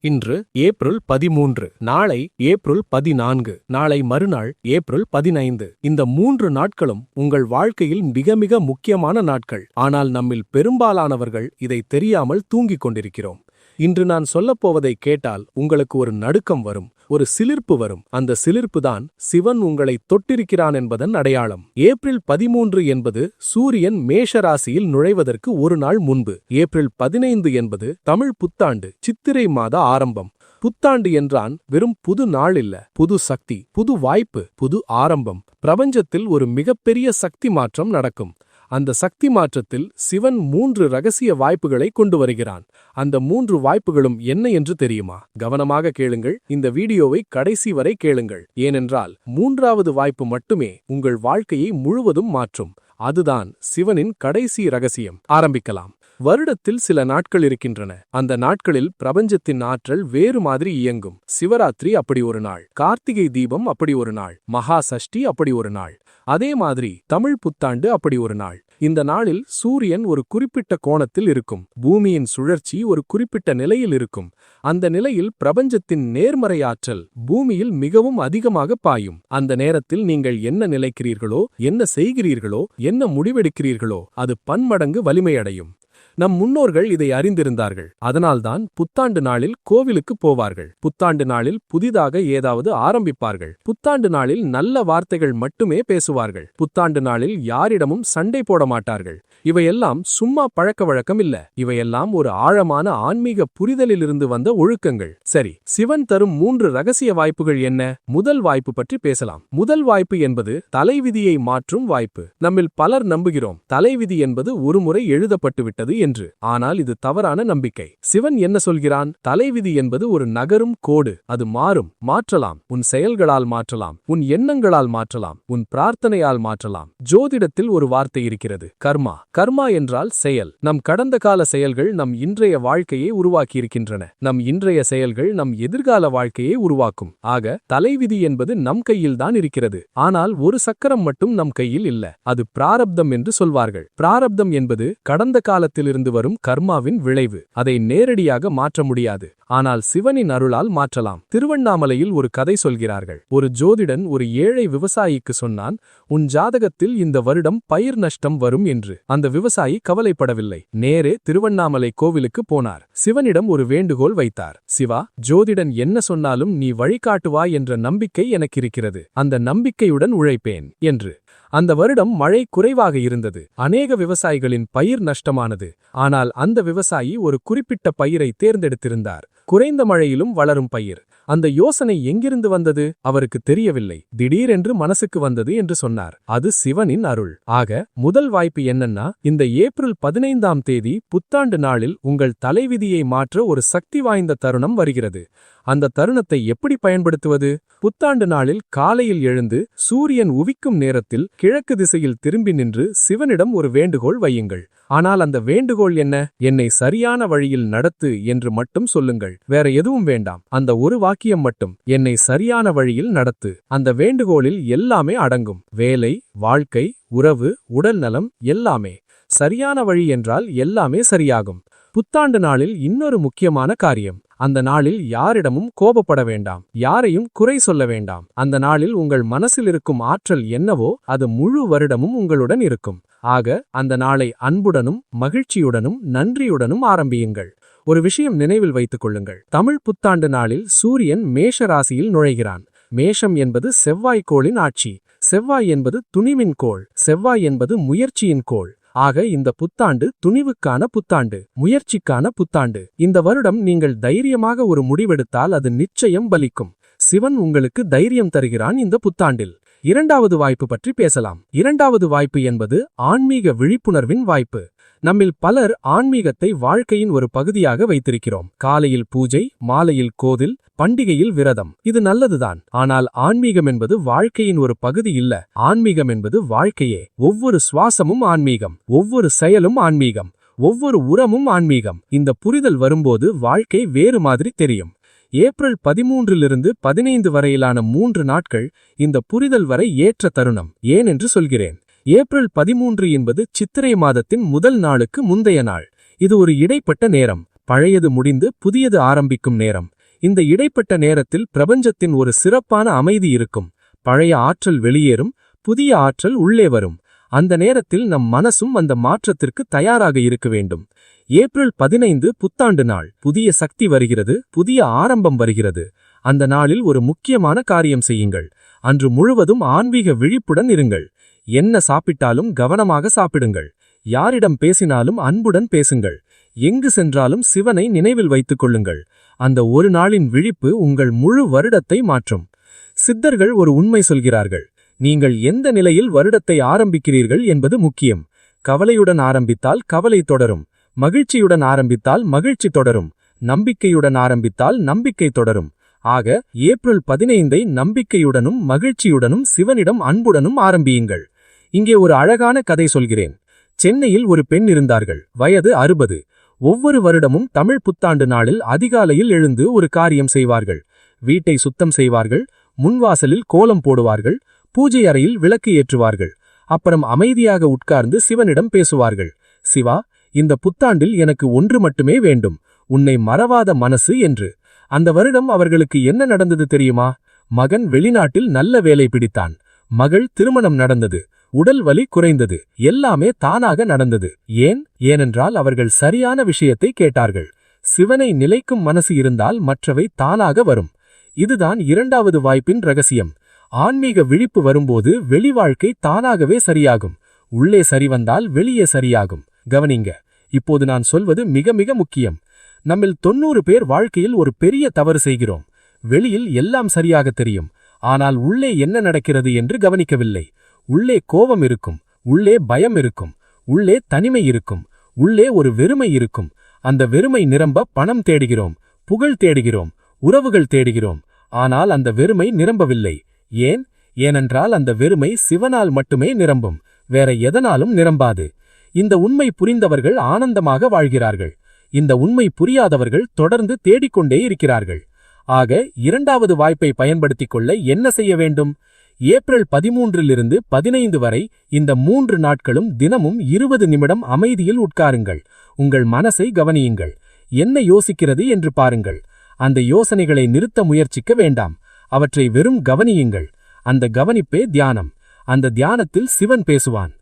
இன்று ஏப்ரல் 13, நாளை ஏப்ரல் 14, நாளை மறுநாள் ஏப்ரல் 15. இந்த 3 நாட்களும் உங்கள் வாழ்க்கையில் மிக மிக முக்கியமான நாட்கள். ஆனால் நம்மில் பெரும்பாலானவர்கள் இதை தெரியாமல் தூங்கிக் கொண்டிருக்கிறோம். இன்று நான் சொல்லப்போவதை கேட்டால் உங்களுக்கு ஒரு நடுக்கம் வரும், ஒரு சிலிர்ப்பு வரும். அந்த சிலிர்ப்புதான் சிவன் உங்களை தொட்டிருக்கிறான் என்பதன் அடையாளம். ஏப்ரல் 13 என்பது சூரியன் மேஷ ராசியில் நுழைவதற்கு ஒரு நாள் முன்பு. ஏப்ரல் 15 என்பது தமிழ் புத்தாண்டு, சித்திரை மாத ஆரம்பம். புத்தாண்டு என்றான் வெறும் புது நாள் இல்ல, புது சக்தி, புது வாய்ப்பு, புது ஆரம்பம். பிரபஞ்சத்தில் ஒரு மிகப்பெரிய சக்தி மாற்றம் நடக்கும். அந்த சக்தி மாற்றத்தில் சிவன் 3 ரகசிய வாய்ப்புகளை கொண்டு வருகிறான். அந்த 3 வாய்ப்புகளும் என்ன என்று தெரியுமா? கவனமாக கேளுங்கள். இந்த வீடியோவை கடைசி வரை கேளுங்கள். ஏனென்றால் 3வது வாய்ப்பு மட்டுமே உங்கள் வாழ்க்கையை முழுவதும் மாற்றும். அதுதான் சிவனின் கடைசி ரகசியம். ஆரம்பிக்கலாம். வருடத்தில் சில நாட்கள் இருக்கின்றன. அந்த நாட்களில் பிரபஞ்சத்தின் ஆற்றல் வேறு மாதிரி இயங்கும். சிவராத்திரி அப்படி ஒரு நாள், கார்த்திகை தீபம் அப்படி ஒரு நாள், மகா சஷ்டி அப்படி ஒரு நாள். அதே மாதிரி தமிழ் புத்தாண்டு அப்படி ஒரு நாள். இந்த நாளில் சூரியன் ஒரு குறிப்பிட்ட கோணத்தில் இருக்கும். பூமியின் சுழற்சி ஒரு குறிப்பிட்ட நிலையில் இருக்கும். அந்த நிலையில் பிரபஞ்சத்தின் நேர்மறை ஆற்றல் பூமியில் மிகவும் அதிகமாக பாயும். அந்த நேரத்தில் நீங்கள் என்ன நினைக்கிறீர்களோ, என்ன செய்கிறீர்களோ, என்ன முடிவெடுக்கிறீர்களோ அது பன்மடங்கு வலிமையடையும். நம் முன்னோர்கள் இதை அறிந்திருந்தார்கள். அதனால்தான் புத்தாண்டு நாளில் கோவிலுக்கு போவார்கள். புத்தாண்டு நாளில் புதிதாக ஏதாவது ஆரம்பிப்பார்கள். புத்தாண்டு நாளில் நல்ல வார்த்தைகள் மட்டுமே பேசுவார்கள். புத்தாண்டு நாளில் யாரிடமும் சண்டை போட மாட்டார்கள். இவையெல்லாம் சும்மா பழக்க வழக்கம் இல்ல. இவையெல்லாம் ஒரு ஆழமான ஆன்மீக புரிதலிலிருந்து வந்த ஒழுக்கங்கள். சரி, சிவன் தரும் 3 ரகசிய வாய்ப்புகள் என்ன? முதல் வாய்ப்பு பற்றி பேசலாம். முதல் வாய்ப்பு என்பது தலைவிதியை மாற்றும் வாய்ப்பு. நம்மில் பலர் நம்புகிறோம், தலைவிதி என்பது ஒருமுறை எழுதப்பட்டுவிட்டது என்று. ஆனால் இது தவறான நம்பிக்கை. சிவன் என்ன சொல்கிறான்? தலைவிதி என்பது ஒரு நகரும் கோடு. அது மாறும், மாற்றலாம். உன் செயல்களால் மாற்றலாம், உன் எண்ணங்களால் மாற்றலாம், உன் பிரார்த்தனையால் மாற்றலாம். ஜோதிடத்தில் ஒரு வார்த்தை இருக்கிறது, கர்மா. கர்மா என்றால் செயல். நம் கடந்த கால செயல்கள் நம் இன்றைய வாழ்க்கையை உருவாக்கியிருக்கின்றன. நம் இன்றைய செயல்கள் நம் எதிர்கால வாழ்க்கையை உருவாக்கும். ஆக தலைவிதி என்பது நம் கையில்தான் இருக்கிறது. ஆனால் ஒரு சக்கரம் மட்டும் நம் கையில் இல்ல. அது பிராரப்தம் என்று சொல்வார்கள். பிராரப்தம் என்பது கடந்த காலத்தில் இருந்து வரும் கர்மாவின் விளைவு. அதை நேரடியாக மாற்ற முடியாது. ஆனால் சிவனின் அருளால் மாற்றலாம். திருவண்ணாமலையில் ஒரு கதை சொல்கிறார்கள். ஒரு ஜோதிடன் ஒரு ஏழை விவசாயிக்கு சொன்னான், உன் ஜாதகத்தில் இந்த வருடம் பயிர் நஷ்டம் வரும் என்று. அந்த விவசாயி கவலைப்படவில்லை. நேரே திருவண்ணாமலை கோவிலுக்கு போனார். சிவனிடம் ஒரு வேண்டுகோள் வைத்தார். சிவா, ஜோதிடன் என்ன சொன்னாலும் நீ வழிகாட்டுவாய் என்ற நம்பிக்கை எனக்கு இருக்கிறது. அந்த நம்பிக்கையுடன் உழைப்பேன் என்று. அந்த வருடம் மழை குறைவாக இருந்தது. அநேக விவசாயிகளின் பயிர் நஷ்டமானது. ஆனால் அந்த விவசாயி ஒரு குறிப்பிட்ட பயிரை தேர்ந்தெடுத்திருந்தார். குறைந்த மழையிலும் வளரும் பயிர். அந்த யோசனை எங்கிருந்து வந்தது அவருக்கு தெரியவில்லை. திடீரென்று மனசுக்கு வந்தது என்று சொன்னார். அது சிவனின் அருள். ஆக முதல் வாய்ப்பு என்னன்னா, இந்த ஏப்ரல் 15ஆம் தேதி புத்தாண்டு நாளில் உங்கள் தலைவிதியை மாற்ற ஒரு சக்தி வாய்ந்த தருணம் வருகிறது. அந்த தருணத்தை எப்படி பயன்படுத்துவது? புத்தாண்டு நாளில் காலையில் எழுந்து சூரியன் உவிக்கும் நேரத்தில் கிழக்கு திசையில் திரும்பி நின்று சிவனிடம் ஒரு வேண்டுகோள் வையுங்கள். ஆனால் அந்த வேண்டுகோள் என்ன? என்னை சரியான வழியில் நடத்து என்று மட்டும் சொல்லுங்கள். வேற எதுவும் வேண்டாம். அந்த ஒரு வாக்கியம் மட்டும், என்னை சரியான வழியில் நடத்து. அந்த வேண்டுகோளில் எல்லாமே அடங்கும். வேலை, வாழ்க்கை, உறவு, உடல் நலம், எல்லாமே. சரியான வழி என்றால் எல்லாமே சரியாகும். புத்தாண்டு நாளில் இன்னொரு முக்கியமான காரியம். அந்த நாளில் யாரிடமும் கோபப்பட வேண்டாம். யாரையும் குறை சொல்ல வேண்டாம். அந்த நாளில் உங்கள் மனசில் இருக்கும் ஆற்றல் என்னவோ அது முழு வருடமும் உங்களுடன் இருக்கும். ஆக அந்த நாளை அன்புடனும் மகிழ்ச்சியுடனும் நன்றியுடனும் ஆரம்பியுங்கள். ஒரு விஷயம் நினைவில் வைத்துக் கொள்ளுங்கள். தமிழ் புத்தாண்டு நாளில் சூரியன் மேஷ ராசியில் நுழைகிறான். மேஷம் என்பது செவ்வாய்க்கோளின் ஆட்சி. செவ்வாய் என்பது துணிவின் கோள். செவ்வாய் என்பது முயற்சியின் கோள். ஆக இந்த புத்தாண்டு துணிவுக்கான புத்தாண்டு, முயற்சிக்கான புத்தாண்டு. இந்த வருடம் நீங்கள் தைரியமாக ஒரு முடிவெடுத்தால் அது நிச்சயம் பலிக்கும். சிவன் உங்களுக்கு தைரியம் தருகிறான் இந்த புத்தாண்டில். 2வது வாய்ப்பு பற்றி பேசலாம். 2வது வாய்ப்பு என்பது ஆன்மீக விழிப்புணர்வின் வாய்ப்பு. நம்மில் பலர் ஆன்மீகத்தை வாழ்க்கையின் ஒரு பகுதியாக வைத்திருக்கிறோம். காலையில் பூஜை, மாலையில் கோவில், பண்டிகையில் விரதம். இது நல்லதுதான். ஆனால் ஆன்மீகம் என்பது வாழ்க்கையின் ஒரு பகுதி இல்ல. ஆன்மீகம் என்பது வாழ்க்கையே. ஒவ்வொரு சுவாசமும் ஆன்மீகம், ஒவ்வொரு செயலும் ஆன்மீகம், ஒவ்வொரு உரமும் ஆன்மீகம். இந்த புரிதல் வரும்போது வாழ்க்கை வேறு மாதிரி தெரியும். ஏப்ரல் 13லிருந்து 15 வரையிலான 3 நாட்கள் இந்த புரிதல் வரை ஏற்ற தருணம். ஏன் என்று சொல்கிறேன். ஏப்ரல் 13 என்பது சித்திரை மாதத்தின் முதல் நாளுக்கு முந்தைய நாள். இது ஒரு இடைப்பட்ட நேரம். பழையது முடிந்து புதியது ஆரம்பிக்கும் நேரம். இந்த இடைப்பட்ட நேரத்தில் பிரபஞ்சத்தின் ஒரு சிறப்பான அமைதி இருக்கும். பழைய ஆற்றல் வெளியேறும், புதிய ஆற்றல் உள்ளே வரும். அந்த நேரத்தில் நம் மனசும் அந்த மாற்றத்திற்கு தயாராக இருக்க வேண்டும். ஏப்ரல் 15 புத்தாண்டு நாள். புதிய சக்தி வருகிறது, புதிய ஆரம்பம் வருகிறது. அந்த நாளில் ஒரு முக்கியமான காரியம் செய்யுங்கள். அன்று முழுவதும் ஆன்மீக விழிப்புடன் இருங்கள். என்ன சாப்பிட்டாலும் கவனமாக சாப்பிடுங்கள். யாரிடம் பேசினாலும் அன்புடன் பேசுங்கள். எங்கு சென்றாலும் சிவனை நினைவில் வைத்துக் கொள்ளுங்கள். அந்த ஒரு நாளின் விழிப்பு உங்கள் முழு வருடத்தை மாற்றும். சித்தர்கள் ஒரு உண்மை சொல்கிறார்கள். நீங்கள் எந்த நிலையில் வருடத்தை ஆரம்பிக்கிறீர்கள் என்பது முக்கியம். கவலையுடன் ஆரம்பித்தால் கவலை தொடரும். மகிழ்ச்சியுடன் ஆரம்பித்தால் மகிழ்ச்சி தொடரும். நம்பிக்கையுடன் ஆரம்பித்தால் நம்பிக்கை தொடரும். ஆக ஏப்ரல் 15ஐ நம்பிக்கையுடனும் மகிழ்ச்சியுடனும் சிவனிடம் அன்புடனும் ஆரம்பியுங்கள். இங்கே ஒரு அழகான கதை சொல்கிறேன். சென்னையில் ஒரு பெண் இருந்தார்கள். வயது 60. ஒவ்வொரு வருடமும் தமிழ் புத்தாண்டு நாளில் அதிகாலையில் எழுந்து ஒரு காரியம் செய்வார்கள். வீட்டை சுத்தம் செய்வார்கள், முன்வாசலில் கோலம் போடுவார்கள், பூஜை அறையில் விளக்கு ஏற்றுவார்கள். அப்புறம் அமைதியாக உட்கார்ந்து சிவனிடம் பேசுவார்கள். சிவா, இந்த புத்தாண்டில் எனக்கு ஒன்று மட்டுமே வேண்டும், உன்னை மறவாத மனசு என்று. அந்த வருடம் அவர்களுக்கு என்ன நடந்தது தெரியுமா? மகன் வெளிநாட்டில் நல்ல வேலை பிடித்தான். மகள் திருமணம் நடந்தது. உடல் வலி குறைந்தது. எல்லாமே தானாக நடந்தது. ஏனென்றால் அவர்கள் சரியான விஷயத்தை கேட்டார்கள். சிவனை நிலைக்கும் மனசு இருந்தால் மற்றவை தானாக வரும். இதுதான் இரண்டாவது வாய்ப்பின் ரகசியம். ஆன்மீக விழிப்பு வரும்போது வெளி வாழ்க்கை தானாகவே சரியாகும். உள்ளே சரிவந்தால் வெளியே சரியாகும். கவனிங்க, இப்போது நான் சொல்வது மிக மிக முக்கியம். நம்மில் 90 பேர் வாழ்க்கையில் ஒரு பெரிய தவறு செய்கிறோம். வெளியில் எல்லாம் சரியாக தெரியும், ஆனால் உள்ளே என்ன நடக்கிறது என்று கவனிக்கவில்லை. உள்ளே கோபம் இருக்கும், உள்ளே பயம் இருக்கும், உள்ளே தனிமை இருக்கும், உள்ளே ஒரு வெறுமை இருக்கும். அந்த வெறுமை நிரம்ப பணம் தேடுகிறோம், புகழ் தேடுகிறோம், உறவுகள் தேடுகிறோம். ஆனால் அந்த வெறுமை நிரம்பவில்லை. ஏனென்றால் அந்த வெறுமை சிவனால் மட்டுமே நிரம்பும், வேற எதனாலும் நிரம்பாது. இந்த உண்மை புரிந்தவர்கள் ஆனந்தமாக வாழ்கிறார்கள். இந்த உண்மை புரியாதவர்கள் தொடர்ந்து தேடிக்கொண்டே இருக்கிறார்கள். ஆக இரண்டாவது வாய்ப்பை பயன்படுத்திக் கொள்ள என்ன செய்ய வேண்டும்? ஏப்ரல் 13 15 வரை இந்த 3 நாட்களும் தினமும் 20 நிமிடம் அமைதியில் உட்காருங்கள். உங்கள் மனசை கவனியுங்கள். என்ன யோசிக்கிறது என்று பாருங்கள். அந்த யோசனைகளை நிறுத்த முயற்சிக்க வேண்டாம். அவற்றை வெறும் கவனியுங்கள். அந்த கவனிப்பே தியானம். அந்த தியானத்தில் சிவன் பேசுவான்.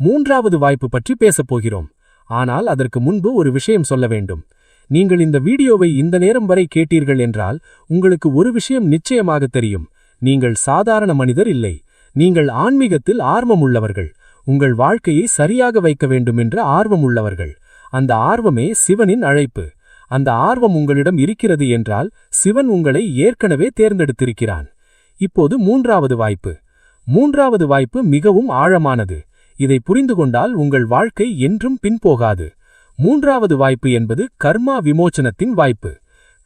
3வது வாய்ப்பு பற்றி பேசப் போகிறோம். ஆனால் அதற்கு முன்பு ஒரு விஷயம் சொல்ல வேண்டும். நீங்கள் இந்த வீடியோவை இந்த நேரம் வரை கேட்டீர்கள் என்றால் உங்களுக்கு ஒரு விஷயம் நிச்சயமாக தெரியும். நீங்கள் சாதாரண மனிதர் இல்லை. நீங்கள் ஆன்மீகத்தில் ஆர்வம் உள்ளவர்கள். உங்கள் வாழ்க்கையை சரியாக வைக்க வேண்டும் என்ற ஆர்வம் உள்ளவர்கள். அந்த ஆர்வமே சிவனின் அழைப்பு. அந்த ஆர்வம் உங்களிடம் இருக்கிறது என்றால் சிவன் உங்களை ஏற்கனவே தேர்ந்தெடுத்திருக்கிறான். இப்போது 3வது வாய்ப்பு. 3வது வாய்ப்பு மிகவும் ஆழமானது. இதை புரிந்து கொண்டால் உங்கள் வாழ்க்கை என்றும் பின்போகாது. 3வது வாய்ப்பு என்பது கர்மா விமோச்சனத்தின் வாய்ப்பு.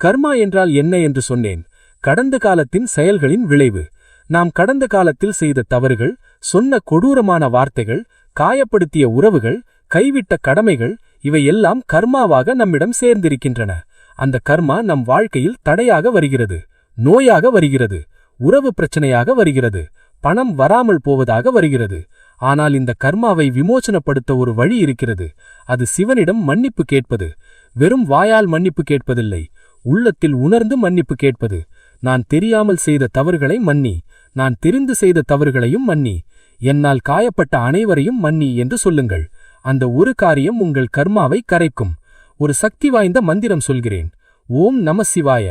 கர்மா என்றால் என்ன என்று சொன்னேன். கடந்த காலத்தின் செயல்களின் விளைவு. நாம் கடந்த காலத்தில் செய்த தவறுகள், சொன்ன கொடூரமான வார்த்தைகள், காயப்படுத்திய உறவுகள், கைவிட்ட கடமைகள், இவையெல்லாம் கர்மாவாக நம்மிடம் சேர்ந்திருக்கின்றன. அந்த கர்மா நம் வாழ்க்கையில் தடையாக வருகிறது, நோயாக வருகிறது, உறவு பிரச்சனையாக வருகிறது, பணம் வராமல் போவதாக வருகிறது. ஆனால் இந்த கர்மாவை விமோசனப்படுத்த ஒரு வழி இருக்கிறது. அது சிவனிடம் மன்னிப்பு கேட்பது. வெறும் வாயால் மன்னிப்பு கேட்பதில்லை, உள்ளத்தில் உணர்ந்து மன்னிப்பு கேட்பது. நான் தெரியாமல் செய்த தவறுகளை மன்னி, நான் தெரிந்து செய்த தவறுகளையும் மன்னி, என்னால் காயப்பட்ட அனைவரையும் மன்னி என்று சொல்லுங்கள். அந்த ஒரு காரியம் உங்கள் கர்மாவை கரைக்கும். ஒரு சக்தி வாய்ந்த மந்திரம் சொல்கிறேன். ஓம் நம சிவாய.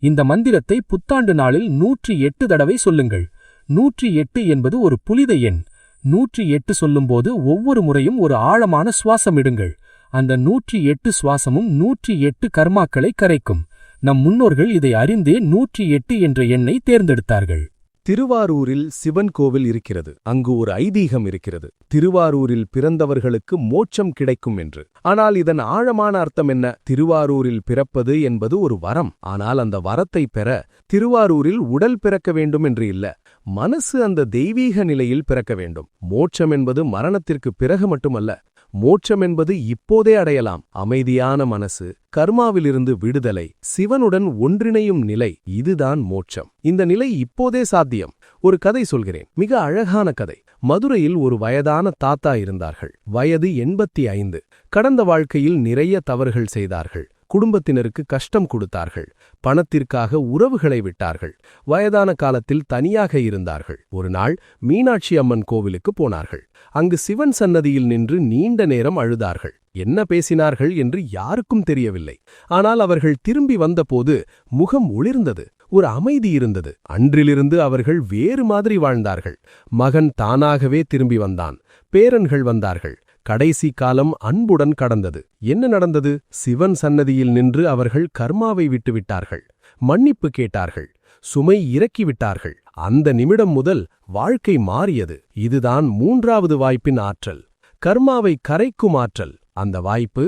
இந்த மந்திரத்தை புத்தாண்டு நாளில் 108 தடவை சொல்லுங்கள். 108 என்பது ஒரு புனித எண். 108 சொல்லும்போது ஒவ்வொரு முறையும் ஒரு ஆழமான சுவாசம் இடுங்கள். அந்த 108 சுவாசமும் 108 கர்மாக்களை கரைக்கும். நம் முன்னோர்கள் இதை அறிந்தே 108 என்ற எண்ணை தேர்ந்தெடுத்தார்கள். திருவாரூரில் சிவன் கோவில் இருக்கிறது. அங்கு ஒரு ஐதீகம் இருக்கிறது. திருவாரூரில் பிறந்தவர்களுக்கு மோட்சம் கிடைக்கும் என்று. ஆனால் இதன் ஆழமான அர்த்தம் என்ன? திருவாரூரில் பிறப்பது என்பது ஒரு வரம். ஆனால் அந்த வரத்தை பெற திருவாரூரில் உடல் பிறக்க வேண்டும் என்று இல்ல, மனசு அந்த தெய்வீக நிலையில் பிறக்க வேண்டும். மோட்சம் என்பது மரணத்திற்கு பிறகு மட்டுமல்ல, மோட்சம் என்பது இப்போதே அடையலாம். அமைதியான மனசு, கர்மாவிலிருந்து விடுதலை, சிவனுடன் ஒன்றிணையும் நிலை, இதுதான் மோட்சம். இந்த நிலை இப்போதே சாத்தியம். ஒரு கதை சொல்கிறேன், மிக அழகான கதை. மதுரையில் ஒரு வயதான தாத்தா இருந்தார்கள். வயது 85. கடந்த வாழ்க்கையில் நிறைய தவறுகள் செய்தார்கள். குடும்பத்தினருக்கு கஷ்டம் கொடுத்தார்கள், பணத்திற்காக உறவுகளை விட்டார்கள், வயதான காலத்தில் தனியாக இருந்தார்கள். ஒரு நாள் மீனாட்சி அம்மன் கோவிலுக்கு போனார்கள். அங்கு சிவன் சன்னதியில் நின்று நீண்ட நேரம் அழுதார்கள். என்ன பேசினார்கள் என்று யாருக்கும் தெரியவில்லை. ஆனால் அவர்கள் திரும்பி வந்தபோது முகம் ஒளிர்ந்தது, ஒரு அமைதி இருந்தது. அன்றிலிருந்து அவர்கள் வேறு மாதிரி வாழ்ந்தார்கள். மகன் தானாகவே திரும்பி வந்தான், பேரன்கள் வந்தார்கள். கடைசி காலம் அன்புடன் கடந்தது. என்ன நடந்தது? சிவன் சன்னதியில் நின்று அவர்கள் கர்மாவை விட்டுவிட்டார்கள், மன்னிப்பு கேட்டார்கள், சுமை இறக்கிவிட்டார்கள். அந்த நிமிடம் முதல் வாழ்க்கை மாறியது. இதுதான் மூன்றாவது வாய்ப்பின் ஆற்றல், கர்மாவை கரைக்கும் ஆற்றல். அந்த வாய்ப்பு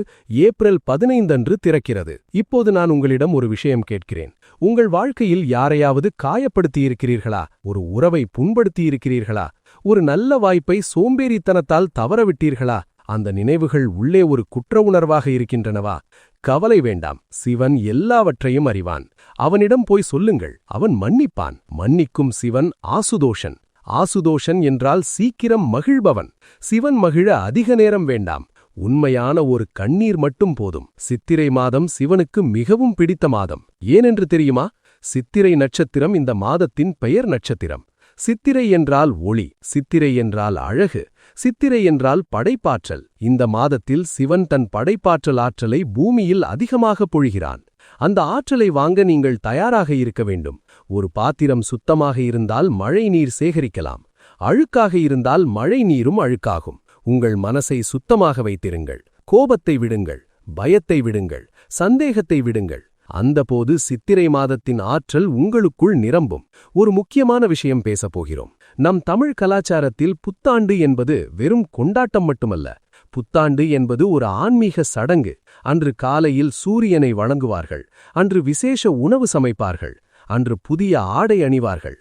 ஏப்ரல் 15 அன்று திறக்கிறது. இப்போது நான் உங்களிடம் ஒரு விஷயம் கேட்கிறேன். உங்கள் வாழ்க்கையில் யாரையாவது காயப்படுத்தியிருக்கிறீர்களா? ஒரு உறவை புண்படுத்தியிருக்கிறீர்களா? ஒரு நல்ல வாய்ப்பை சோம்பேறித்தனத்தால் தவறவிட்டீர்களா? அந்த நினைவுகள் உள்ளே ஒரு குற்ற உணர்வாக இருக்கின்றனவா? கவலை வேண்டாம், சிவன் எல்லாவற்றையும் அறிவான். அவனிடம் போய் சொல்லுங்கள், அவன் மன்னிப்பான். மன்னிக்கும் சிவன் ஆசுதோஷன். ஆசுதோஷன் என்றால் சீக்கிரம் மகிழ்பவன். சிவன் மகிழ அதிக நேரம் வேண்டாம், உண்மையான ஒரு கண்ணீர் மட்டும் போதும். சித்திரை மாதம் சிவனுக்கு மிகவும் பிடித்த மாதம். ஏனென்று தெரியுமா? சித்திரை நட்சத்திரம் இந்த மாதத்தின் பெயர் நட்சத்திரம். சித்திரை என்றால் ஒளி, சித்திரை என்றால் அழகு, சித்திரை என்றால் படைப்பாற்றல். இந்த மாதத்தில் சிவன் தன் படைப்பாற்றல் ஆற்றலை பூமியில் அதிகமாக பொழிகிறான். அந்த ஆற்றலை வாங்க நீங்கள் தயாராக இருக்க வேண்டும். ஒரு பாத்திரம் சுத்தமாக இருந்தால் மழை நீர் சேகரிக்கலாம், அழுக்காக இருந்தால் மழை நீரும் அழுக்காகும். உங்கள் மனசை சுத்தமாக வைத்திருங்கள். கோபத்தை விடுங்கள், பயத்தை விடுங்கள், சந்தேகத்தை விடுங்கள். அந்தபோது சித்திரை மாதத்தின் ஆற்றல் உங்களுக்குள் நிரம்பும். ஒரு முக்கியமான விஷயம் பேசப் போகிறோம். நம் தமிழ் கலாச்சாரத்தில் புத்தாண்டு என்பது வெறும் கொண்டாட்டம் மட்டுமல்ல. புத்தாண்டு என்பது ஒரு ஆன்மீக சடங்கு. அன்று காலையில் சூரியனை வணங்குவார்கள், அன்று விசேஷ உணவு சமைப்பார்கள், அன்று புதிய ஆடை அணிவார்கள்.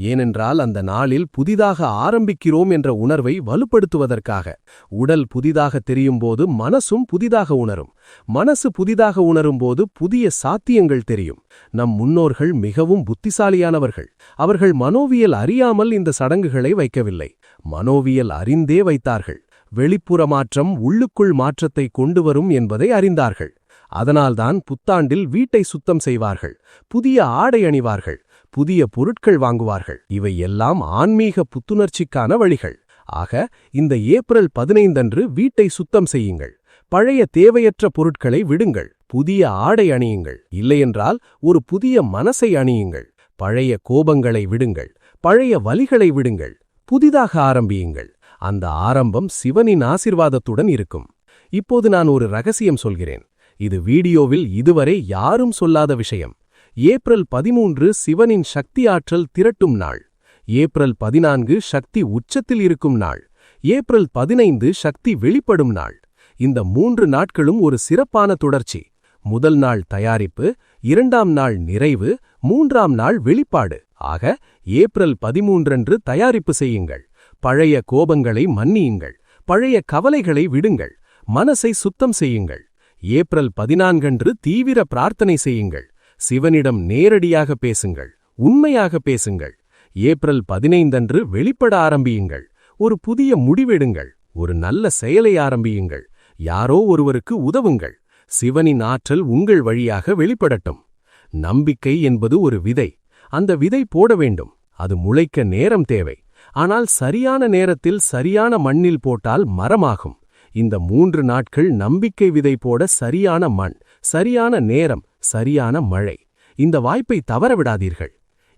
ஏனென்றால் அந்த நாளில் புதிதாக ஆரம்பிக்கிறோம் என்ற உணர்வை வலுப்படுத்துவதற்காக. உடல் புதிதாக தெரியும்போது மனசும் புதிதாக உணரும். மனசு புதிதாக உணரும்போது புதிய சாத்தியங்கள் தெரியும். நம் முன்னோர்கள் மிகவும் புத்திசாலியானவர்கள். அவர்கள் மனோவியல் அறியாமல் இந்த சடங்குகளை வைக்கவில்லை, மனோவியல் அறிந்தே வைத்தார்கள். வெளிப்புற மாற்றம் உள்ளுக்குள் மாற்றத்தை கொண்டு வரும் என்பதை அறிந்தார்கள். அதனால்தான் புத்தாண்டில் வீட்டை சுத்தம் செய்வார்கள், புதிய ஆடை அணிவார்கள், புதிய பொருட்கள் வாங்குவார்கள். இவை எல்லாம் ஆன்மீக புத்துணர்ச்சிக்கான வழிகள். ஆக இந்த ஏப்ரல் 15 அன்று வீட்டை சுத்தம் செய்யுங்கள். பழைய தேவையற்ற பொருட்களை விடுங்கள், புதிய ஆடை அணியுங்கள். இல்லையென்றால் ஒரு புதிய மனசை அணியுங்கள். பழைய கோபங்களை விடுங்கள், பழைய வலிகளை விடுங்கள், புதிதாக ஆரம்பியுங்கள். அந்த ஆரம்பம் சிவனின் ஆசிர்வாதத்துடன் இருக்கும். இப்போது நான் ஒரு ரகசியம் சொல்கிறேன். இது வீடியோவில் இதுவரை யாரும் சொல்லாத விஷயம். ஏப்ரல் 13 சிவனின் சக்தி ஆற்றல் திரட்டும் நாள். ஏப்ரல் 14 சக்தி உச்சத்தில் இருக்கும் நாள். ஏப்ரல் 15 சக்தி வெளிப்படும் நாள். இந்த 3 நாட்களும் ஒரு சிறப்பான தொடர்ச்சி. முதல் நாள் தயாரிப்பு, 2ஆம் நாள் நிறைவு, 3ஆம் நாள் வெளிப்பாடு. ஆக ஏப்ரல் 13 அன்று தயாரிப்பு செய்யுங்கள். பழைய கோபங்களை மன்னியுங்கள், பழைய கவலைகளை விடுங்கள், மனசை சுத்தம் செய்யுங்கள். ஏப்ரல் 14 அன்று தீவிர பிரார்த்தனை செய்யுங்கள். சிவனிடம் நேரடியாக பேசுங்கள், உண்மையாக பேசுங்கள். ஏப்ரல் 15 அன்று வெளிப்பட ஆரம்பியுங்கள். ஒரு புதிய முடிவெடுங்கள், ஒரு நல்ல செயலை ஆரம்பியுங்கள். யாரோ ஒருவருக்கு உதவுங்கள். சிவனின் ஆற்றல் உங்கள் வழியாக வெளிப்படட்டும். நம்பிக்கை என்பது ஒரு விதை. அந்த விதை போட வேண்டும். அது முளைக்க நேரம் தேவை. ஆனால் சரியான நேரத்தில் சரியான மண்ணில் போட்டால் மரமாகும். இந்த 3 நாட்கள் நம்பிக்கை விதை போட சரியான மண், சரியான நேரம், சரியான மழை. இந்த வாய்ப்பை தவறவிடாதீர்கள்.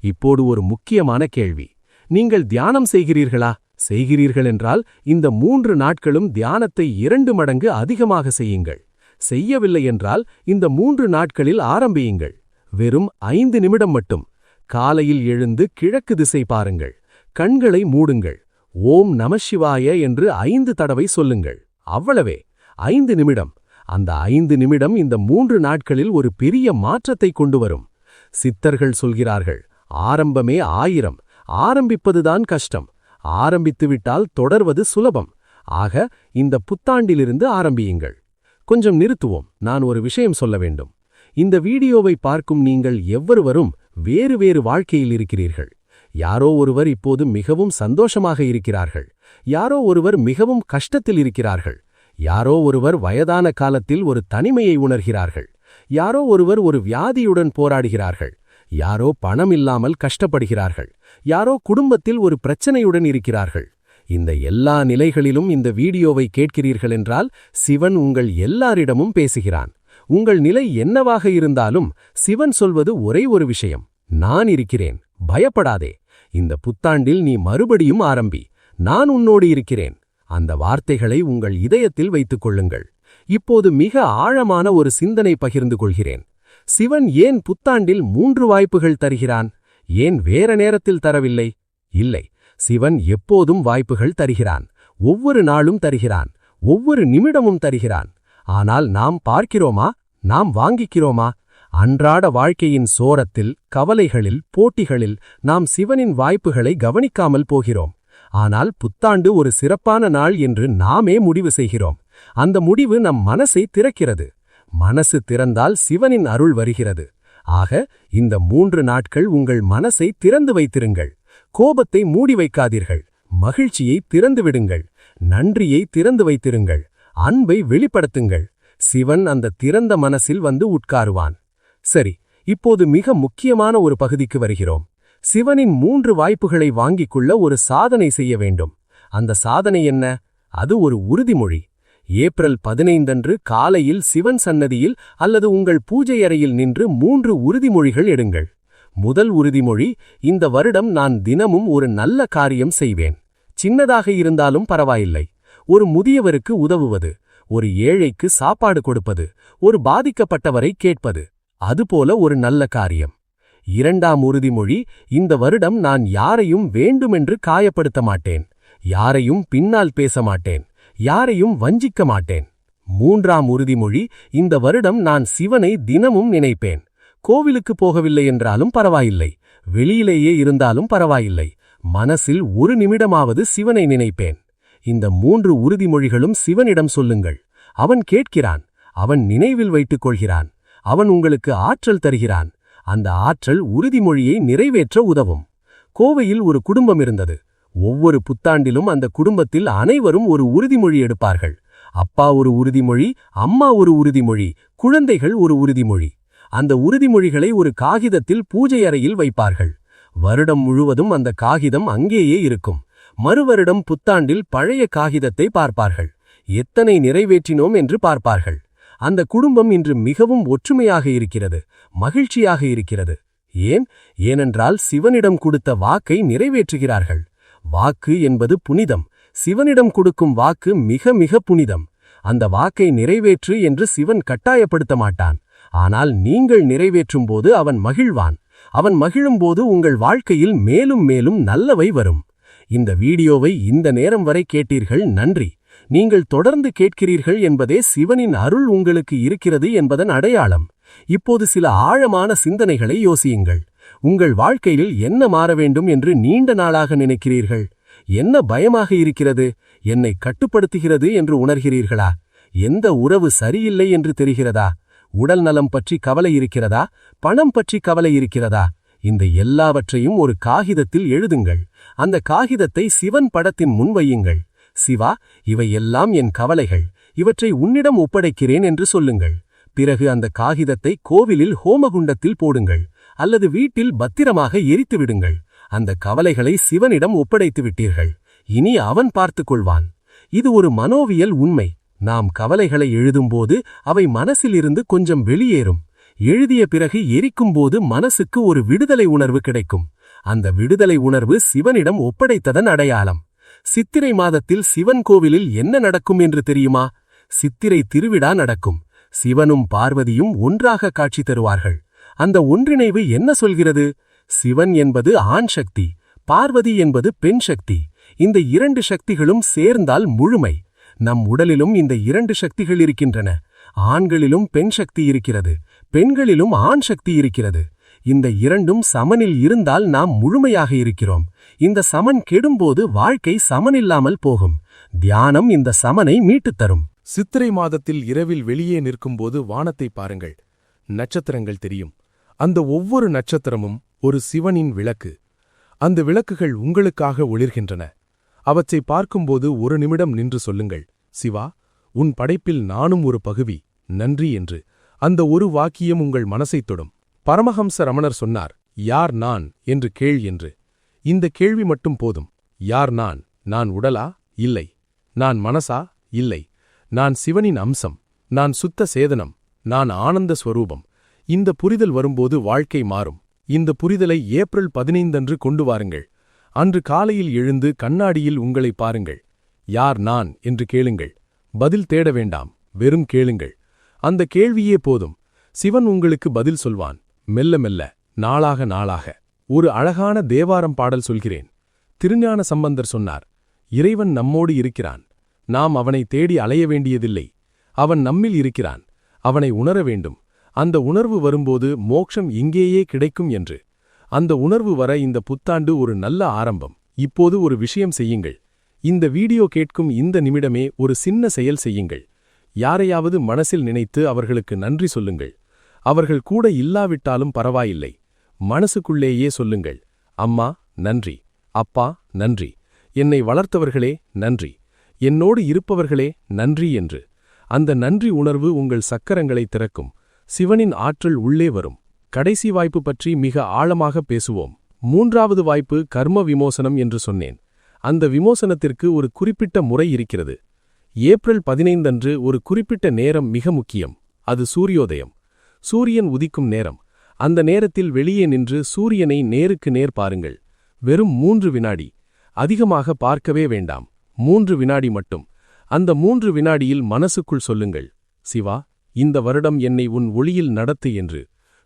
இப்போது ஒரு முக்கியமான கேள்வி. நீங்கள் தியானம் செய்கிறீர்களா? செய்கிறீர்கள் என்றால் இந்த 3 நாட்களும் தியானத்தை 2 மடங்கு அதிகமாக செய்யுங்கள். செய்யவில்லை என்றால் இந்த 3 நாட்களில் ஆரம்பியுங்கள். வெறும் 5 நிமிடம் மட்டும். காலையில் எழுந்து கிழக்கு திசை பாருங்கள். கண்களை மூடுங்கள். ஓம் நமசிவாய என்று 5 தடவை சொல்லுங்கள். அவ்வளவே, 5 நிமிடம். அந்த 5 நிமிடம் இந்த 3 நாட்களில் ஒரு பெரிய மாற்றத்தை கொண்டு வரும். சித்தர்கள் சொல்கிறார்கள், ஆரம்பமே 1000. ஆரம்பிப்பதுதான் கஷ்டம். ஆரம்பித்துவிட்டால் தொடர்வது சுலபம். ஆக இந்த புத்தாண்டிலிருந்து ஆரம்பியுங்கள். கொஞ்சம் நிறுத்துவோம். நான் ஒரு விஷயம் சொல்ல வேண்டும். இந்த வீடியோவை பார்க்கும் நீங்கள் எவ்வொருவரும் வேறு வேறு வாழ்க்கையில் இருக்கிறீர்கள். யாரோ ஒருவர் இப்போது மிகவும் சந்தோஷமாக இருக்கிறார்கள். யாரோ ஒருவர் மிகவும் கஷ்டத்தில் இருக்கிறார்கள். யாரோ ஒருவர் வயதான காலத்தில் ஒரு தனிமையை உணர்கிறார்கள். யாரோ ஒருவர் ஒரு வியாதியுடன் போராடுகிறார்கள், யாரோ பணம் இல்லாமல் கஷ்டப்படுகிறார்கள், யாரோ குடும்பத்தில் ஒரு பிரச்சனையுடன் இருக்கிறார்கள். இந்த எல்லா நிலைகளிலும் இந்த வீடியோவை கேட்கிறீர்கள் என்றால் சிவன் உங்கள் எல்லாரிடமும் பேசுகிறான். உங்கள் நிலை என்னவாக இருந்தாலும் சிவன் சொல்வது ஒரே ஒரு விஷயம்: நான் இருக்கிறேன், பயப்படாதே. இந்த புத்தாண்டில் நீ மறுபடியும் ஆரம்பி, நான் உன்னோடு இருக்கிறேன். அந்த வார்த்தைகளை உங்கள் இதயத்தில் வைத்துக் கொள்ளுங்கள். இப்போது மிக ஆழமான ஒரு சிந்தனை பகிர்ந்து கொள்கிறேன். சிவன் ஏன் புத்தாண்டில் 3 வாய்ப்புகள் தருகிறான்? ஏன் வேற நேரத்தில் தரவில்லை? இல்லை, சிவன் எப்போதும் வாய்ப்புகள் தருகிறான். ஒவ்வொரு நாளும் தருகிறான், ஒவ்வொரு நிமிடமும் தருகிறான். ஆனால் நாம் பார்க்கிறோமா? நாம் வாங்கிக்கிறோமா? அன்றாட வாழ்க்கையின் சோரத்தில், கவலைகளில், போட்டிகளில் நாம் சிவனின் வாய்ப்புகளை கவனிக்காமல் போகிறோம். ஆனால் புத்தாண்டு ஒரு சிறப்பான நாள் என்று நாமே முடிவு செய்கிறோம். அந்த முடிவு நம் மனசை திறக்கிறது. மனசு திறந்தால் சிவனின் அருள் வருகிறது. ஆக இந்த 3 நாட்கள் உங்கள் மனசை திறந்து வைத்திருங்கள். கோபத்தை மூடி வைக்காதீர்கள். மகிழ்ச்சியை திறந்து விடுங்கள். நன்றியை திறந்து வைத்திருங்கள். அன்பை வெளிப்படுத்துங்கள். சிவன் அந்த திறந்த மனசில் வந்து உட்காருவான். சரி, இப்போது மிக முக்கியமான ஒரு பகுதிக்கு வருகிறோம். சிவனின் 3 வாய்ப்புகளை வாங்கிக் கொள்ள ஒரு சாதனை செய்ய வேண்டும். அந்த சாதனை என்ன? அது ஒரு உறுதிமொழி. ஏப்ரல் 15 காலையில் சிவன் சன்னதியில் அல்லது உங்கள் பூஜை அறையில் நின்று 3 உறுதிமொழிகள் எடுங்கள். முதல் உறுதிமொழி: இந்த வருடம் நான் தினமும் ஒரு நல்ல காரியம் செய்வேன். சின்னதாக இருந்தாலும் பரவாயில்லை. ஒரு முதியவருக்கு உதவுவது, ஒரு ஏழைக்கு சாப்பாடு கொடுப்பது, ஒரு பாதிக்கப்பட்டவரை கேட்பது, அதுபோல ஒரு நல்ல காரியம். இரண்டாம் உறுதிமொழி: இந்த வருடம் நான் யாரையும் வேண்டுமென்று காயப்படுத்த மாட்டேன், யாரையும் பின்னால் பேச மாட்டேன், யாரையும் வஞ்சிக்க மாட்டேன். மூன்றாம் உறுதிமொழி: இந்த வருடம் நான் சிவனை தினமும் நினைப்பேன். கோவிலுக்கு போகவில்லை என்றாலும் பரவாயில்லை, வெளியிலேயே இருந்தாலும் பரவாயில்லை, மனசில் ஒரு நிமிடமாவது சிவனை நினைப்பேன். இந்த 3 உறுதிமொழிகளும் சிவனிடம் சொல்லுங்கள். அவன் கேட்கிறான், அவன் நினைவில் வைத்துக் கொள்கிறான், அவன் உங்களுக்கு ஆற்றல் தருகிறான். அந்த ஆற்றல் உறுதிமொழியை நிறைவேற்ற உதவும். கோவையில் ஒரு குடும்பம் இருந்தது. ஒவ்வொரு புத்தாண்டிலும் அந்த குடும்பத்தில் அனைவரும் ஒரு உறுதிமொழி எடுப்பார்கள். அப்பா ஒரு உறுதிமொழி, அம்மா ஒரு உறுதிமொழி, குழந்தைகள் ஒரு உறுதிமொழி. அந்த உறுதிமொழிகளை ஒரு காகிதத்தில் பூஜை அறையில் வைப்பார்கள். வருடம் முழுவதும் அந்த காகிதம் அங்கேயே இருக்கும். மறுவருடம் புத்தாண்டில் பழைய காகிதத்தை பார்ப்பார்கள். எத்தனை நிறைவேற்றினோம் என்று பார்ப்பார்கள். அந்த குடும்பம் இன்று மிகவும் ஒற்றுமையாக இருக்கிறது, மகிழ்ச்சியாக இருக்கிறது. ஏனென்றால் சிவனிடம் கொடுத்த வாக்கை நிறைவேற்றுகிறார்கள். வாக்கு என்பது புனிதம். சிவனிடம் கொடுக்கும் வாக்கு மிக மிக புனிதம். அந்த வாக்கை நிறைவேற்று என்று சிவன் கட்டாயப்படுத்த மாட்டான். ஆனால் நீங்கள் நிறைவேற்றும் போது அவன் மகிழ்வான். அவன் மகிழும்போது உங்கள் வாழ்க்கையில் மேலும் மேலும் நல்லவை வரும். இந்த வீடியோவை இந்த நேரம் வரை கேட்டீர்கள், நன்றி. நீங்கள் தொடர்ந்து கேட்கிறீர்கள் என்பதே சிவனின் அருள் உங்களுக்கு இருக்கிறது என்பதன் அடையாளம். இப்போது சில ஆழமான சிந்தனைகளை யோசியுங்கள். உங்கள் வாழ்க்கையில் என்ன மாற வேண்டும் என்று நீண்ட நாளாக நினைக்கிறீர்கள்? என்ன பயமாக இருக்கிறது? என்னை கட்டுப்படுத்துகிறது என்று உணர்கிறீர்களா? எந்த உறவு சரியில்லை என்று தெரிகிறதா? உடல் நலம் பற்றி கவலை இருக்கிறதா? பணம் பற்றி கவலை இருக்கிறதா? இந்த எல்லாவற்றையும் ஒரு காகிதத்தில் எழுதுங்கள். அந்த காகிதத்தை சிவன் படத்தின் முன் வையுங்கள். சிவா, இவையெல்லாம் என் கவலைகள், இவற்றை உன்னிடம் ஒப்படைக்கிறேன் என்று சொல்லுங்கள். பிறகு அந்த காகிதத்தை கோவிலில் ஹோமகுண்டத்தில் போடுங்கள், அல்லது வீட்டில் பத்திரமாக எரித்து விடுங்கள். அந்த கவலைகளை சிவனிடம் ஒப்படைத்து விட்டீர்கள். இனி அவன் பார்த்துக் கொள்வான். இது ஒரு மனோவியல் உண்மை. நாம் கவலைகளை எழுதும்போது அவை மனசிலிருந்து கொஞ்சம் வெளியேறும். எழுதிய பிறகு எரிக்கும்போது மனசுக்கு ஒரு விடுதலை உணர்வு கிடைக்கும். அந்த விடுதலை உணர்வு சிவனிடம் ஒப்படைத்ததன் அடையாளம். சித்திரை மாதத்தில் சிவன் கோவிலில் என்ன நடக்கும் என்று தெரியுமா? சித்திரை திருவிழா நடக்கும். சிவனும் பார்வதியும் ஒன்றாக காட்சி தருவார்கள். அந்த ஒன்றிணைவு என்ன சொல்கிறது? சிவன் என்பது ஆண் சக்தி, பார்வதி என்பது பெண் சக்தி. இந்த 2 சக்திகளும் சேர்ந்தால் முழுமை. நம் உடலிலும் இந்த 2 சக்திகள் இருக்கின்றன. ஆண்களிலும் பெண் சக்தி இருக்கிறது, பெண்களிலும் ஆண் சக்தி இருக்கிறது. இந்த 2ம் சமனில் இருந்தால் நாம் முழுமையாக இருக்கிறோம். இந்த சமன் கெடும்போது வாழ்க்கை சமனில்லாமல் போகும். தியானம் இந்த சமனை மீட்டுத் தரும். சித்திரை மாதத்தில் இரவில் வெளியே நிற்கும்போது வானத்தை பாருங்கள். நட்சத்திரங்கள் தெரியும். அந்த ஒவ்வொரு நட்சத்திரமும் ஒரு சிவனின் விளக்கு. அந்த விளக்குகள் உங்களுக்காக ஒளிர்கின்றன. அவற்றை பார்க்கும்போது ஒரு நிமிடம் நின்று சொல்லுங்கள், சிவா, உன் படைப்பில் நானும் ஒரு பகுதி, நன்றி என்று. அந்த ஒரு வாக்கியம் உங்கள் மனசைத் தொடும். பரமஹம்ச ரமணர் சொன்னார், யார் நான் என்று கேள் என்று. இந்த கேள்வி மட்டும் போதும். யார் நான்? நான் உடலா? இல்லை. நான் மனசா? இல்லை. நான் சிவனின் அம்சம். நான் சுத்த சேதனம். நான் ஆனந்த ஸ்வரூபம். இந்த புரிதல் வரும்போது வாழ்க்கை மாறும். இந்த புரிதலை ஏப்ரல் 15 அன்று கொண்டு வாருங்கள். அன்று காலையில் எழுந்து கண்ணாடியில் உங்களை பாருங்கள். யார் நான் என்று கேளுங்கள். பதில் தேட வேண்டாம், வெறும் கேளுங்கள். அந்த கேள்வியே போதும். சிவன் உங்களுக்கு பதில் சொல்வான். மெல்ல மெல்ல, நாளாக நாளாக. ஒரு அழகான தேவாரம் பாடல் சொல்கிறேன். திருஞான சம்பந்தர் சொன்னார், இறைவன் நம்மோடு இருக்கிறான். நாம் அவனை தேடி அலைய வேண்டியதில்லை. அவன் நம்மில் இருக்கிறான். அவனை உணர வேண்டும். அந்த உணர்வு வரும்போது மோட்சம் இங்கேயே கிடைக்கும் என்று. அந்த உணர்வு வர இந்த புத்தாண்டு ஒரு நல்ல ஆரம்பம். இப்போது ஒரு விஷயம் செய்யுங்கள். இந்த வீடியோ கேட்கும் இந்த நிமிடமே ஒரு சின்ன செயல் செய்யுங்கள். யாரையாவது மனசில் நினைத்து அவர்களுக்கு நன்றி சொல்லுங்கள். அவர்கள் கூட இல்லாவிட்டாலும் பரவாயில்லை. மனசுக்குள்ளேயே சொல்லுங்கள். அம்மா நன்றி, அப்பா நன்றி, என்னை வளர்த்தவர்களே நன்றி, என்னோடு இருப்பவர்களே நன்றி என்று. அந்த நன்றி உணர்வு உங்கள் சக்கரங்களை திறக்கும். சிவனின் ஆற்றல் உள்ளே வரும். கடைசி வாய்ப்பு பற்றி மிக ஆழமாக பேசுவோம். 3வது வாய்ப்பு கர்ம விமோசனம் என்று சொன்னேன். அந்த விமோசனத்திற்கு ஒரு குறிப்பிட்ட முறை இருக்கிறது. ஏப்ரல் 15 அன்று ஒரு குறிப்பிட்ட நேரம் மிக முக்கியம். அது சூரியோதயம். சூரியன் உதிக்கும் நேரம். அந்த நேரத்தில் வெளியே நின்று சூரியனை நேருக்கு நேர் பாருங்கள். வெறும் 3 வினாடி. அதிகமாக பார்க்கவே வேண்டாம். 3 வினாடி மட்டும். அந்த 3 வினாடியில் மனசுக்குள் சொல்லுங்கள், சிவா, இந்த வருடம் என்னை உன் ஒளியில் நடத்து என்று.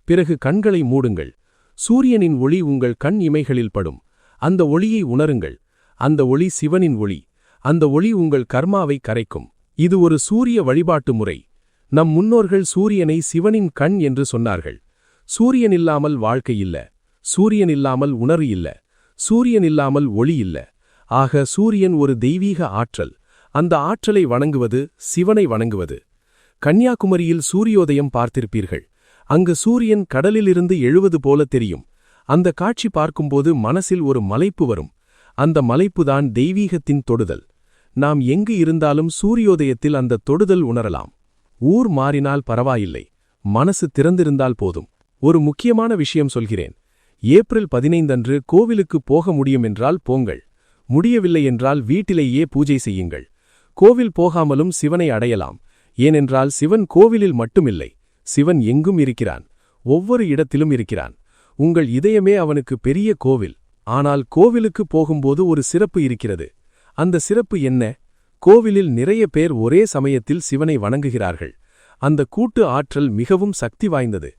பிறகு கண்களை மூடுங்கள். சூரியனின் ஒளி உங்கள் கண் இமைகளில் படும். அந்த ஒளியை உணருங்கள். அந்த ஒளி சிவனின் ஒளி. அந்த ஒளி உங்கள் கர்மாவை கரைக்கும். இது ஒரு சூரிய வழிபாட்டு முறை. நம் முன்னோர்கள் சூரியனை சிவனின் கண் என்று சொன்னார்கள். சூரியன் இல்லாமல் வாழ்க்கை இல்ல. சூரியன் இல்லாமல் உணர்வு இல்ல. சூரியன் இல்லாமல் ஒளி இல்ல. ஆக சூரியன் ஒரு தெய்வீக ஆற்றல். அந்த ஆற்றலை வணங்குவது சிவனை வணங்குவது. கன்னியாகுமரியில் சூரியோதயம் பார்த்திருப்பீர்கள். அங்கு சூரியன் கடலிலிருந்து எழுவது போல தெரியும். அந்த காட்சி பார்க்கும்போது மனசில் ஒரு மலைப்பு வரும். அந்த மலைப்புதான் தெய்வீகத்தின் தொடுதல். நாம் எங்கு இருந்தாலும் சூரியோதயத்தில் அந்த தொடுதல் உணரலாம். ஊர் மாறினால் பரவாயில்லை, மனசு திறந்திருந்தால் போதும். ஒரு முக்கியமான விஷயம் சொல்கிறேன். ஏப்ரல் 15 அன்று கோவிலுக்கு போக முடியுமென்றால் போங்கள். முடியவில்லை என்றால் வீட்டிலேயே பூஜை செய்யுங்கள். கோவில் போகாமலும் சிவனை அடையலாம். ஏனென்றால் சிவன் கோவிலில் மட்டுமில்லை, சிவன் எங்கும் இருக்கிறான். ஒவ்வொரு இடத்திலும் இருக்கிறான். உங்கள் இதயமே அவனுக்கு பெரிய கோவில். ஆனால் கோவிலுக்கு போகும்போது ஒரு சிறப்பு இருக்கிறது. அந்த சிறப்பு என்ன? கோவிலில் நிறைய பேர் ஒரே சமயத்தில் சிவனை வணங்குகிறார்கள். அந்த கூட்டு ஆற்றல் மிகவும் சக்தி வாய்ந்தது.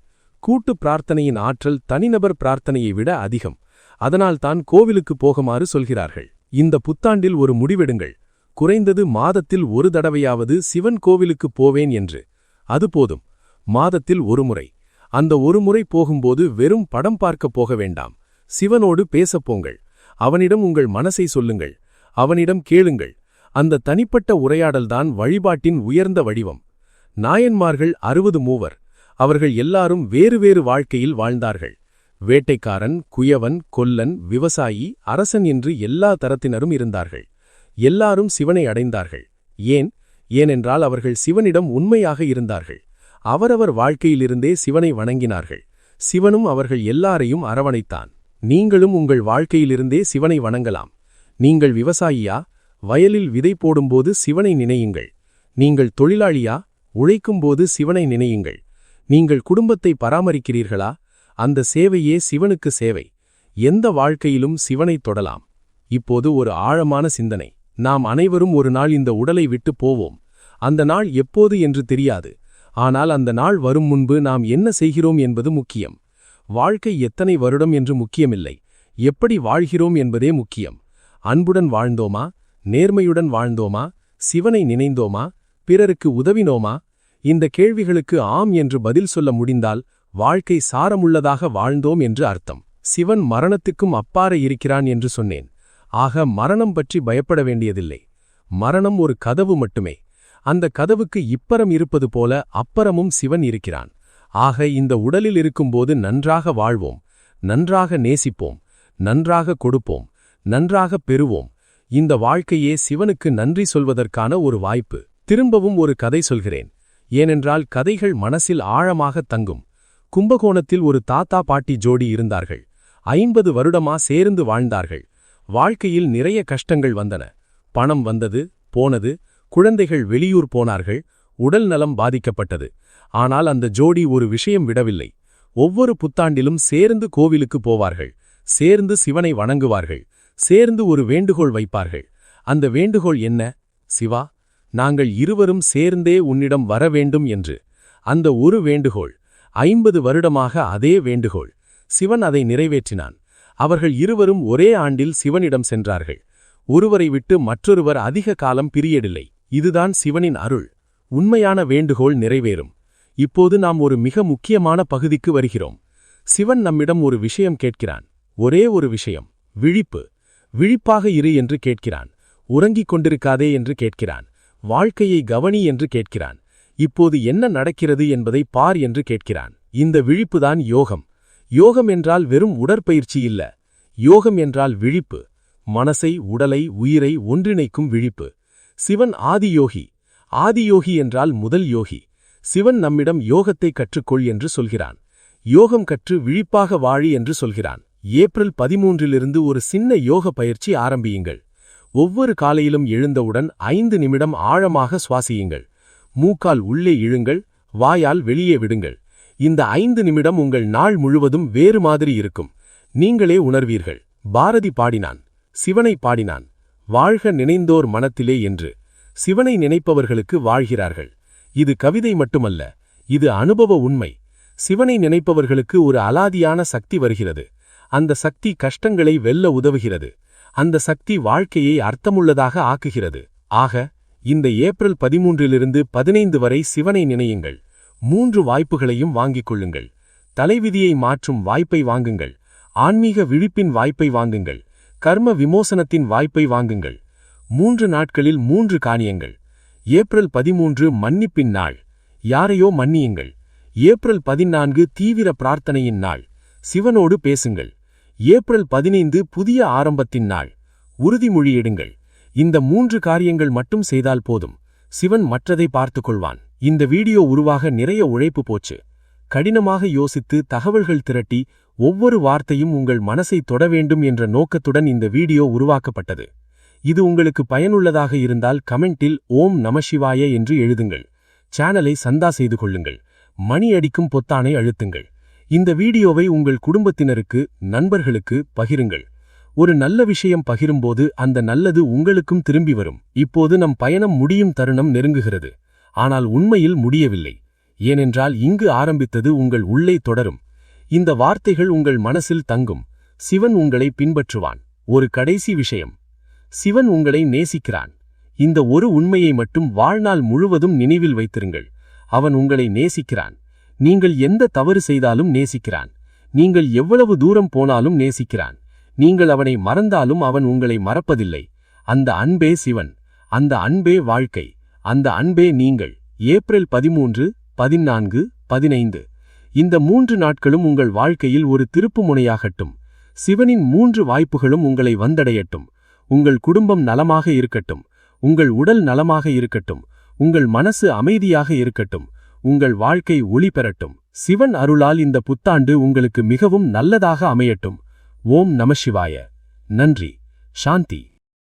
கூட்டு பிரார்த்தனையின் ஆற்றல் தனிநபர் பிரார்த்தனையை விட அதிகம். அதனால்தான் கோவிலுக்கு போகுமாறு சொல்கிறார்கள். இந்த புத்தாண்டில் ஒரு முடிவெடுங்கள். குறைந்தது மாதத்தில் ஒரு தடவையாவது சிவன் கோவிலுக்கு போவேன் என்று. அது போதும். மாதத்தில் ஒரு முறை. அந்த ஒரு முறை போகும்போது வெறும் படம் பார்க்க போக வேண்டாம். சிவனோடு பேசப்போங்கள். அவனிடம் உங்கள் மனசை சொல்லுங்கள். அவனிடம் கேளுங்கள். அந்த தனிப்பட்ட உரையாடல்தான் வழிபாட்டின் உயர்ந்த வடிவம். நாயன்மார்கள் 60 மூவர். அவர்கள் எல்லாரும் வேறு வேறு வாழ்க்கையில் வாழ்ந்தார்கள். வேட்டைக்காரன், குயவன், கொல்லன், விவசாயி, அரசன் என்று எல்லா தரத்தினரும் இருந்தார்கள். எல்லாரும் சிவனை அடைந்தார்கள். ஏனென்றால் அவர்கள் சிவனிடம் உண்மையாக இருந்தார்கள். அவரவர் வாழ்க்கையிலிருந்தே சிவனை வணங்கினார்கள். சிவனும் அவர்கள் எல்லாரையும் அரவணைத்தான். நீங்களும் உங்கள் வாழ்க்கையிலிருந்தே சிவனை வணங்கலாம். நீங்கள் விவசாயியா? வயலில் விதை போடும்போது சிவனை நினையுங்கள். நீங்கள் தொழிலாளியா? உழைக்கும்போது சிவனை நினையுங்கள். நீங்கள் குடும்பத்தை பராமரிக்கிறீர்களா? அந்த சேவையே சிவனுக்கு சேவை. எந்த வாழ்க்கையிலும் சிவனை தொடலாம். இப்போது ஒரு ஆழமான சிந்தனை. நாம் அனைவரும் ஒரு நாள் இந்த உடலை விட்டு போவோம். அந்த நாள் எப்போது என்று தெரியாது. ஆனால் அந்த நாள் வரும் முன்பு நாம் என்ன செய்கிறோம் என்பது முக்கியம். வாழ்க்கை எத்தனை வருடம் என்று முக்கியமில்லை, எப்படி வாழ்கிறோம் என்பதே முக்கியம். அன்புடன் வாழ்ந்தோமா? நேர்மையுடன் வாழ்ந்தோமா? சிவனை நினைந்தோமா? பிறருக்கு உதவினோமா? இந்த கேள்விகளுக்கு ஆம் என்று பதில் சொல்ல முடிந்தால் வாழ்க்கை சாரமுள்ளதாக வாழ்ந்தோம் என்று அர்த்தம். சிவன் மரணத்துக்கும் அப்பாற இருக்கிறான் என்று சொன்னேன். ஆக மரணம் பற்றி பயப்பட வேண்டியதில்லை. மரணம் ஒரு கதவு மட்டுமே. அந்த கதவுக்கு இப்பறம் இருப்பது போல அப்பறமும் சிவன் இருக்கிறான். ஆக இந்த உடலில் இருக்கும்போது நன்றாக வாழ்வோம், நன்றாக நேசிப்போம், நன்றாக கொடுப்போம், நன்றாக பெறுவோம். இந்த வாழ்க்கையே சிவனுக்கு நன்றி சொல்வதற்கான ஒரு வாய்ப்பு. திரும்பவும் ஒரு கதை சொல்கிறேன். ஏனென்றால் கதைகள் மனசில் ஆழமாகத் தங்கும். கும்பகோணத்தில் ஒரு தாத்தா பாட்டி ஜோடி இருந்தார்கள். 50 வருடமா சேர்ந்து வாழ்ந்தார்கள். வாழ்க்கையில் நிறைய கஷ்டங்கள் வந்தன. பணம் வந்தது, போனது, குழந்தைகள் வெளியூர் போனார்கள், உடல் நலம் பாதிக்கப்பட்டது. ஆனால் அந்த ஜோடி ஒரு விஷயம் விடவில்லை. ஒவ்வொரு புத்தாண்டிலும் சேர்ந்து கோவிலுக்கு போவார்கள், சேர்ந்து சிவனை வணங்குவார்கள், சேர்ந்து ஒரு வேண்டுகோள் வைப்பார்கள். அந்த வேண்டுகோள் என்ன? சிவா, நாங்கள் இருவரும் சேர்ந்தே உன்னிடம் வர வேண்டும் என்று. அந்த ஒரு வேண்டுகோள். 50 வருடமாக அதே வேண்டுகோள். சிவன் அதை நிறைவேற்றினான். அவர்கள் இருவரும் ஒரே ஆண்டில் சிவனிடம் சென்றார்கள். ஒருவரை விட்டு மற்றொருவர் அதிக காலம் பிரியடில்லை. இதுதான் சிவனின் அருள். உண்மையான வேண்டுகோள் நிறைவேறும். இப்போது நாம் ஒரு மிக முக்கியமான பகுதிக்கு வருகிறோம். சிவன் நம்மிடம் ஒரு விஷயம் கேட்கிறான். ஒரே ஒரு விஷயம். விழிப்பு. விழிப்பாக இரு என்று கேட்கிறான். உறங்கிக் கொண்டிருக்காதே என்று கேட்கிறான். வாழ்க்கையை கவனி என்று கேட்கிறான். இப்போது என்ன நடக்கிறது என்பதை பார் என்று கேட்கிறான். இந்த விழிப்புதான் யோகம். யோகம் என்றால் வெறும் உடற்பயிற்சி இல்ல. யோகம் என்றால் விழிப்பு. மனசை, உடலை, உயிரை ஒன்றிணைக்கும் விழிப்பு. சிவன் ஆதியோகி. ஆதியோகி என்றால் முதல் யோகி. சிவன் நம்மிடம் யோகத்தை கற்றுக்கொள் என்று சொல்கிறான். யோகம் கற்று விழிப்பாக வாழி என்று சொல்கிறான். ஏப்ரல் 13 ஒரு சின்ன யோக பயிற்சி ஆரம்பியுங்கள். ஒவ்வொரு காலையிலும் எழுந்தவுடன் 5 நிமிடம் ஆழமாக சுவாசியுங்கள். மூக்கால் உள்ளே இழுங்கள், வாயால் வெளியே விடுங்கள். இந்த 5 நிமிடம் உங்கள் நாள் முழுவதும் வேறு மாதிரி இருக்கும். நீங்களே உணர்வீர்கள். பாரதி பாடினான், சிவனை பாடினான், வாழ்க நினைந்தோர் மனத்திலே என்று. சிவனை நினைப்பவர்களுக்கு வாழ்கிறார்கள். இது கவிதை மட்டுமல்ல, இது அனுபவ உண்மை. சிவனை நினைப்பவர்களுக்கு ஒரு அலாதியான சக்தி வருகிறது. அந்த சக்தி கஷ்டங்களை வெல்ல உதவுகிறது. அந்த சக்தி வாழ்க்கையை அர்த்தமுள்ளதாக ஆக்குகிறது. ஆக, இந்த ஏப்ரல் 13 15 வரை சிவனை நினையுங்கள். 3 வாய்ப்புகளையும் வாங்கிக் கொள்ளுங்கள். தலைவிதியை மாற்றும் வாய்ப்பை வாங்குங்கள். ஆன்மீக விழிப்பின் வாய்ப்பை வாங்குங்கள். கர்ம விமோசனத்தின் வாய்ப்பை வாங்குங்கள். 3 நாட்களில் 3 காரியங்கள். ஏப்ரல் 13 மன்னிப்பின் நாள். யாரையோ மன்னியுங்கள். ஏப்ரல் 14 தீவிர பிரார்த்தனையின் நாள். சிவனோடு பேசுங்கள். ஏப்ரல் 15 புதிய ஆரம்பத்தின் நாள். உறுதிமொழியிடுங்கள். இந்த 3 காரியங்கள் மட்டும் செய்தால் போதும். சிவன் மற்றதை பார்த்துக்கொள்வான். இந்த வீடியோ உருவாக நிறைய உழைப்பு போச்சு. கடினமாக யோசித்து தகவல்கள் திரட்டி ஒவ்வொரு வார்த்தையும் உங்கள் மனசை தொட வேண்டும் என்ற நோக்கத்துடன் இந்த வீடியோ உருவாக்கப்பட்டது. இது உங்களுக்கு பயனுள்ளதாக இருந்தால் கமெண்டில் ஓம் நமசிவாய என்று எழுதுங்கள். சேனலை சந்தா செய்து கொள்ளுங்கள். மணி அடிக்கும் பொத்தானை அழுத்துங்கள். இந்த வீடியோவை உங்கள் குடும்பத்தினருக்கு, நண்பர்களுக்கு பகிருங்கள். ஒரு நல்ல விஷயம் பகிரும்போது அந்த நல்லது உங்களுக்கும் திரும்பி வரும். இப்போது நம் பயணம் முடியும் தருணம் நெருங்குகிறது. ஆனால் உண்மையில் முடியவில்லை. ஏனென்றால் இங்கு ஆரம்பித்தது உங்கள் உள்ளே தொடரும். இந்த வார்த்தைகள் உங்கள் மனசில் தங்கும். சிவன் உங்களை பின்பற்றுவான். ஒரு கடைசி விஷயம். சிவன் உங்களை நேசிக்கிறான். இந்த ஒரு உண்மையை மட்டும் வாழ்நாள் முழுவதும் நினைவில் வைத்திருங்கள். அவன் உங்களை நேசிக்கிறான். நீங்கள் எந்த தவறு செய்தாலும் நேசிக்கிறான். நீங்கள் எவ்வளவு தூரம் போனாலும் நேசிக்கிறான். நீங்கள் அவனை மறந்தாலும் அவன் உங்களை மறப்பதில்லை. அந்த அன்பே சிவன். அந்த அன்பே வாழ்க்கை. அந்த அன்பே நீங்கள். ஏப்ரல் 13, 14, 15 இந்த 3 நாட்களும் உங்கள் வாழ்க்கையில் ஒரு திருப்புமுனையாகட்டும். சிவனின் 3 வாய்ப்புகளும் உங்களை வந்தடையட்டும். உங்கள் குடும்பம் நலமாக இருக்கட்டும். உங்கள் உடல் நலமாக இருக்கட்டும். உங்கள் மனசு அமைதியாக இருக்கட்டும். உங்கள் வாழ்க்கை ஒளி பெறட்டும். சிவன் அருளால் இந்த புத்தாண்டு உங்களுக்கு மிகவும் நல்லதாக அமையட்டும். ஓம் நமசிவாய. நன்றி. சாந்தி.